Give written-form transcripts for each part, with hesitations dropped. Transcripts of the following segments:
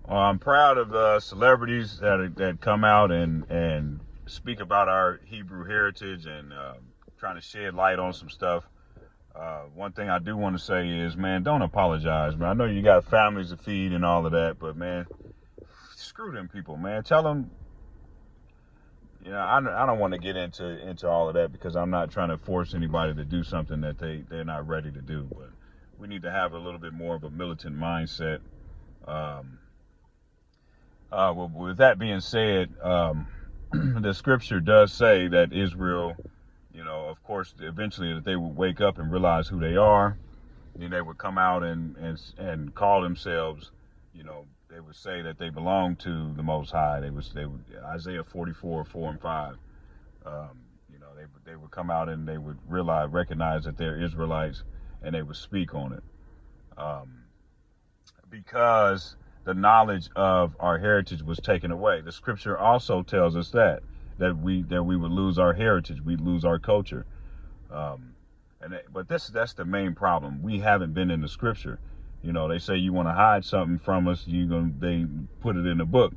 I'm proud of the celebrities that come out and speak about our Hebrew heritage and trying to shed light on some stuff. One thing I do want to say is, man, don't apologize, man. I know you got families to feed and all of that, but man, screw them people, man. Tell them, I don't want to get into all of that because I'm not trying to force anybody to do something that they're not ready to do. But we need to have a little bit more of a militant mindset. Well, with that being said, the scripture does say that Israel, of course, eventually that they would wake up and realize who they are. Then they would come out and call themselves, they would say that they belong to the Most High. They would Isaiah 44, 4 and 5. They would come out and they would recognize that they're Israelites, and they would speak on it. Because the knowledge of our heritage was taken away. The scripture also tells us that we would lose our heritage, we'd lose our culture. But that's the main problem. We haven't been in the scripture. They say you want to hide something from us, they put it in a book.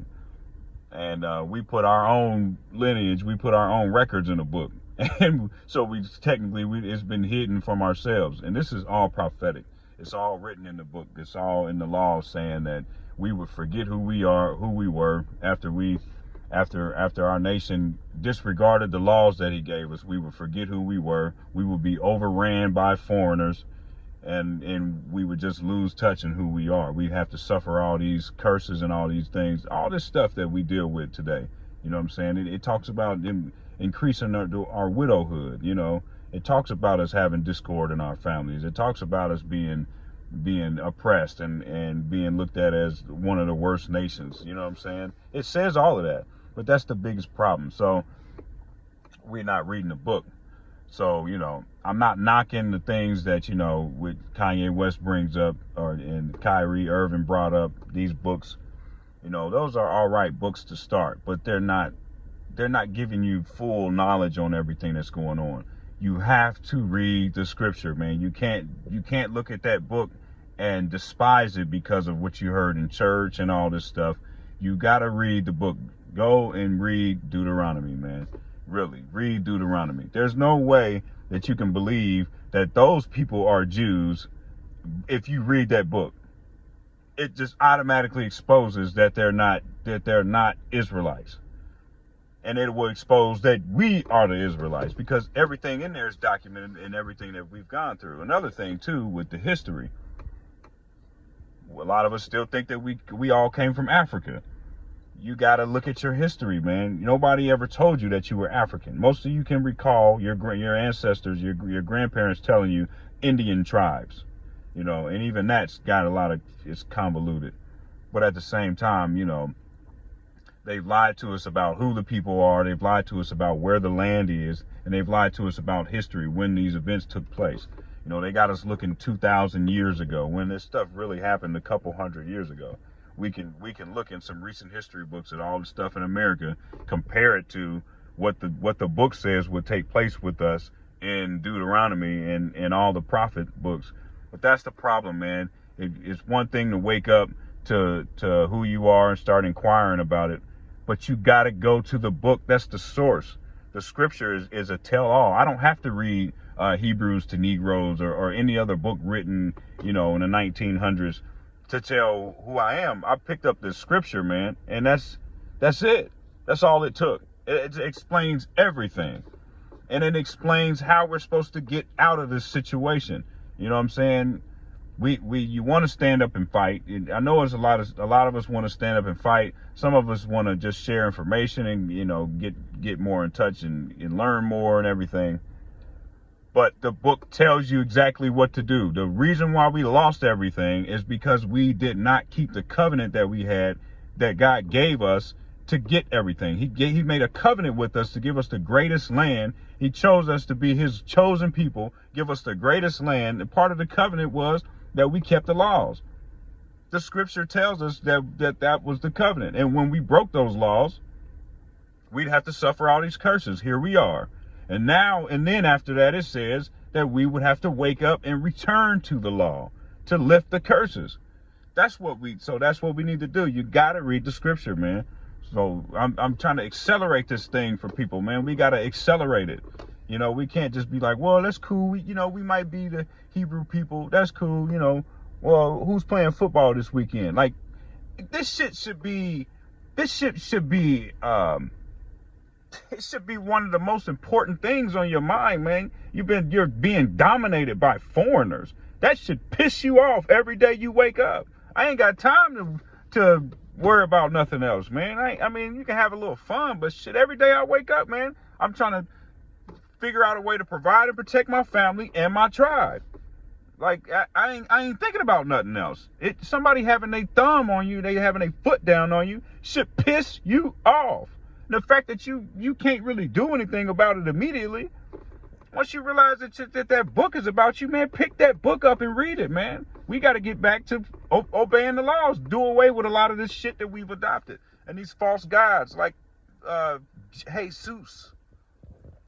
And we put our own lineage, we put our own records in a book. And so it's been hidden from ourselves. And this is all prophetic. It's all written in the book. It's all in the law saying that we would forget who we were after our nation disregarded the laws that he gave us. We would forget who we were. We would be overran by foreigners, and we would just lose touch in who we are. We'd have to suffer all these curses and all these things, all this stuff that we deal with today. You know what I'm saying? It talks about increasing our widowhood. It talks about us having discord in our families. It talks about us being oppressed and being looked at as one of the worst nations. You know what I'm saying? It says all of that, but that's the biggest problem. So we're not reading the book. So, I'm not knocking the things that, with Kanye West brings up and Kyrie Irving brought up, these books. Those are all right books to start, but they're not giving you full knowledge on everything that's going on. You have to read the scripture, man. You can't look at that book and despise it because of what you heard in church and all this stuff. You got to read the book. Go and read Deuteronomy, man. Really, read Deuteronomy. There's no way that you can believe that those people are Jews if you read that book. It just automatically exposes that they're not Israelites. And it will expose that we are the Israelites, because everything in there is documented in everything that we've gone through. Another thing, too, with the history, a lot of us still think that we all came from Africa. You got to look at your history, man. Nobody ever told you that you were African. Most of you can recall your ancestors, your grandparents telling you Indian tribes, and even that's got it's convoluted. But at the same time, they've lied to us about who the people are. They've lied to us about where the land is. And they've lied to us about history, when these events took place. They got us looking 2,000 years ago, when this stuff really happened a couple hundred years ago. We can look in some recent history books at all the stuff in America, compare it to what the book says would take place with us in Deuteronomy and all the prophet books. But that's the problem, man. It's one thing to wake up to who you are and start inquiring about it, but you got to go to the book. That's the source. The scripture is a tell-all. I don't have to read Hebrews to Negroes or any other book written, in the 1900s to tell who I am. I picked up this scripture, man, and that's it. That's all it took. It explains everything, and it explains how we're supposed to get out of this situation. You know what I'm saying? You want to stand up and fight. I know there's a lot of us want to stand up and fight. Some of us want to just share information and get more in touch and learn more and everything. But the book tells you exactly what to do. The reason why we lost everything is because we did not keep the covenant that we had, that God gave us to get everything. He made a covenant with us to give us the greatest land. He chose us to be his chosen people, give us the greatest land. And part of the covenant was that we kept the laws. The scripture tells us that was the covenant. And when we broke those laws, we'd have to suffer all these curses. Here we are. And then after that, it says that we would have to wake up and return to the law to lift the curses. that's what we need to do. You gotta read the scripture, man. So I'm trying to accelerate this thing for people, man. We gotta accelerate it. We can't just be like, well, that's cool. We might be the Hebrew people. That's cool. Well, who's playing football this weekend? Like, this shit should be it should be one of the most important things on your mind, man. You're being dominated by foreigners. That should piss you off every day you wake up. I ain't got time to worry about nothing else, man. I mean, you can have a little fun, but shit, every day I wake up, man, I'm trying to figure out a way to provide and protect my family and my tribe. Like, I ain't thinking about nothing else. Somebody having their thumb on you, they having their foot down on you, should piss you off. The fact that you can't really do anything about it immediately. Once you realize that book is about you, man, pick that book up and read it, man. We got to get back to obeying the laws. Do away with a lot of this shit that we've adopted. And these false gods like Jesus.